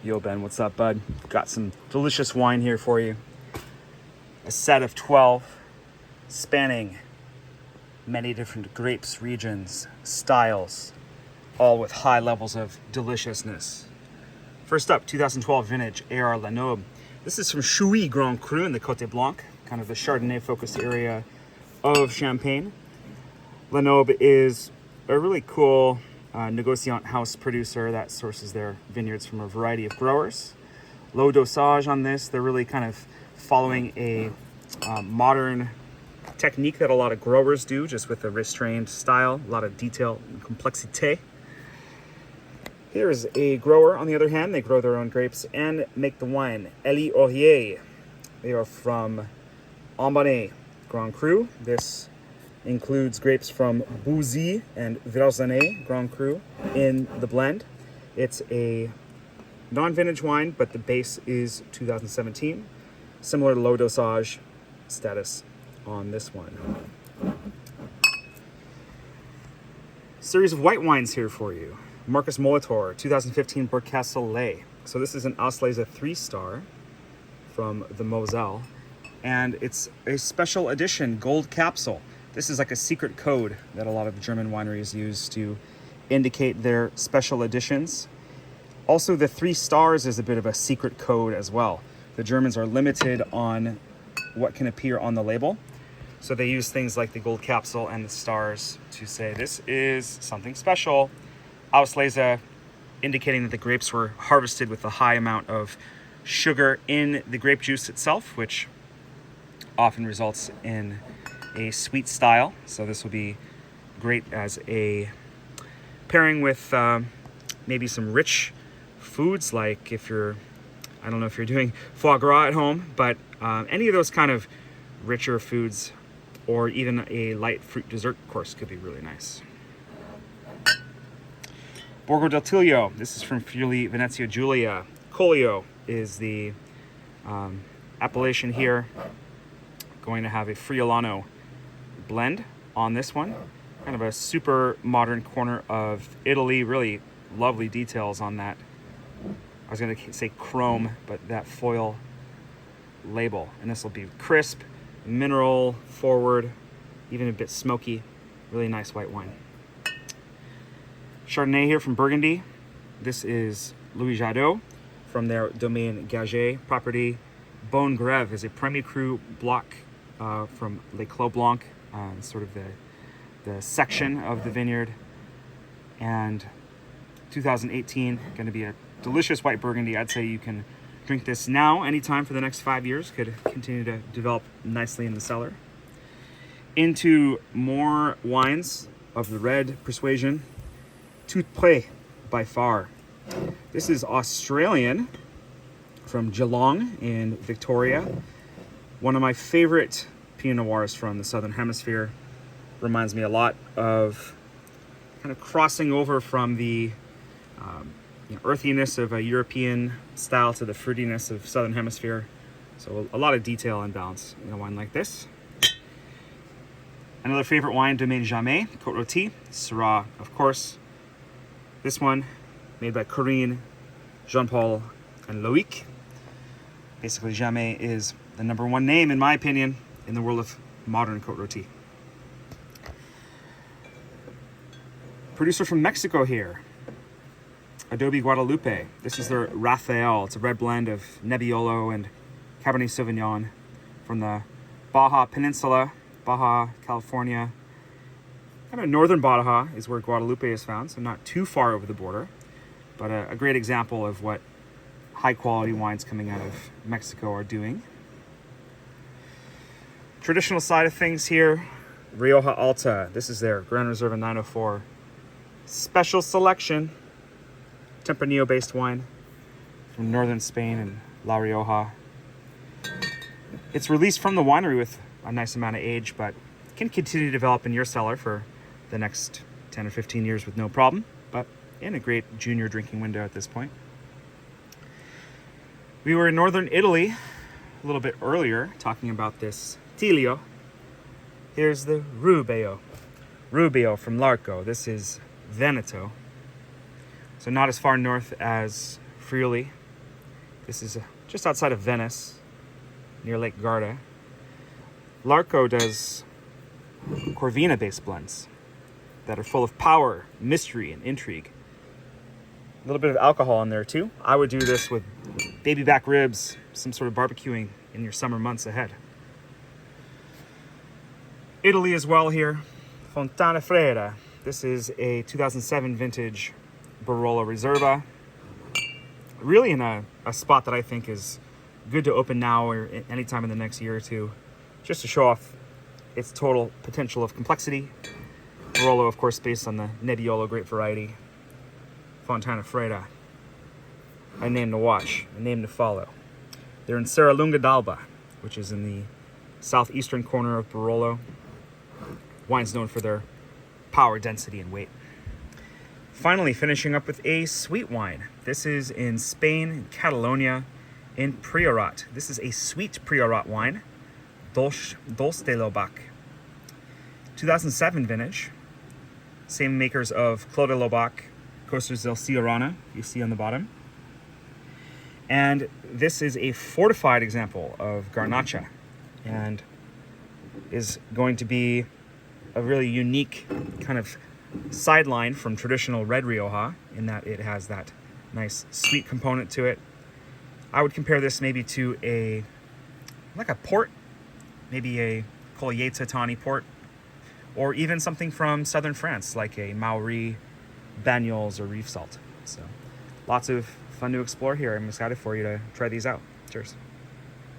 Yo, Ben, what's up, bud? Got some delicious wine here for you. A set of 12 spanning many different grapes, regions, styles, all with high levels of deliciousness. First up, 2012 vintage AR Lenoble. This is from Friuli Grand Cru in the Côte Blanc, kind of the Chardonnay-focused area of Champagne. Lenoble is a really cool negociant house producer that sources their vineyards from a variety of growers. Low dosage on this. They're really kind of following a modern technique that a lot of growers do, just with a restrained style, a lot of detail and complexité. Here's a grower, on the other hand. They grow their own grapes and make the wine. Egly-Ouriet. They are from Domaine Grand Cru. This includes grapes from Beaune and Verzenay Grand Cru in the blend. It's a non-vintage wine, but the base is 2017. Similar low dosage status on this one. Series of white wines here for you. Markus Molitor, 2015 Bernkasteler. So this is an Auslese 3-star from the Mosel, and it's a special edition Goldkapsel. This is like a secret code that a lot of German wineries use to indicate their special editions. Also, the 3 stars is a bit of a secret code as well. The Germans are limited on what can appear on the label. So they use things like the Goldkapsel and the stars to say this is something special. Auslese, indicating that the grapes were harvested with a high amount of sugar in the grape juice itself, which often results in a sweet style. So this will be great as a pairing with maybe some rich foods, like if you're, I don't know if you're doing foie gras at home, but any of those kind of richer foods, or even a light fruit dessert course could be really nice. Borgo del Tiglio. This is from Friuli, Venezia, Giulia. Collio is the appellation here. Going to have a Friulano blend on this one. Kind of a super modern corner of Italy. Really lovely details on that. I was going to say chrome, but that foil label. And this will be crisp, mineral forward, even a bit smoky. Really nice white wine. Chardonnay here from Burgundy. This is Louis Jadot from their Domaine Gagey property. Beaune Grèves is a Premier Cru Block from Le Clos Blanc, sort of the section of the vineyard. And 2018, going to be a delicious white Burgundy. I'd say you can drink this now, anytime for the next 5 years. Could continue to develop nicely in the cellar. Into more wines of the red persuasion. Tout Près by Farr. This is Australian from Geelong in Victoria. One of my favorite Pinot Noirs from the Southern Hemisphere. Reminds me a lot of kind of crossing over from the earthiness of a European style to the fruitiness of Southern Hemisphere. So a lot of detail and balance in a wine like this. Another favorite wine, Domaine Jamet, Côte-Rôtie, Syrah, of course. This one, made by Corinne, Jean-Paul, and Loïc. Basically, Jamet is the #1 name, in my opinion, in the world of modern Côte-Rôtie. Producer from Mexico here, Adobe Guadalupe. This is their Rafael. It's a red blend of Nebbiolo and Cabernet Sauvignon from the Baja Peninsula, Baja California. Kind of northern Baja is where Guadalupe is found, so not too far over the border, but a great example of what high quality wines coming out of Mexico are doing. Traditional side of things here, Rioja Alta. This is their Grand Reserva 904 special selection, Tempranillo based wine from northern Spain and La Rioja. It's released from the winery with a nice amount of age, but can continue to develop in your cellar for the next 10 or 15 years with no problem, but in a great junior drinking window at this point. We were in northern Italy a little bit earlier talking about this Tiglio. Here's the Rubio from L'Arco. This is Veneto, so not as far north as Friuli, This is just outside of Venice, near Lake Garda. L'Arco does Corvina-based blends that are full of power, mystery, and intrigue. A little bit of alcohol in there too. I would do this with baby back ribs, some sort of barbecuing in your summer months ahead. Italy as well here. Fontanafredda. This is a 2007 vintage Barolo Reserva. Really in a spot that I think is good to open now or anytime in the next year or two, just to show off its total potential of complexity. Barolo, of course, based on the Nebbiolo grape variety. Fontanafredda. A name to watch, a name to follow. They're in Serralunga d'Alba, which is in the southeastern corner of Barolo. Wine's known for their power, density, and weight. Finally, finishing up with a sweet wine. This is in Spain, in Catalonia, in Priorat. This is a sweet Priorat wine, Dolce de Lobac. 2007 vintage. Same makers of Clos de Lobac, Coasters del Ciarana, you see on the bottom. And this is a fortified example of Garnacha, and is going to be a really unique kind of sideline from traditional red Rioja, in that it has that nice sweet component to it. I would compare this maybe to like a port, maybe a Collio Tani port, or even something from southern France, like a Mauri, Banyuls, or Reef Salt. So lots of fun to explore here. I'm excited for you to try these out. Cheers.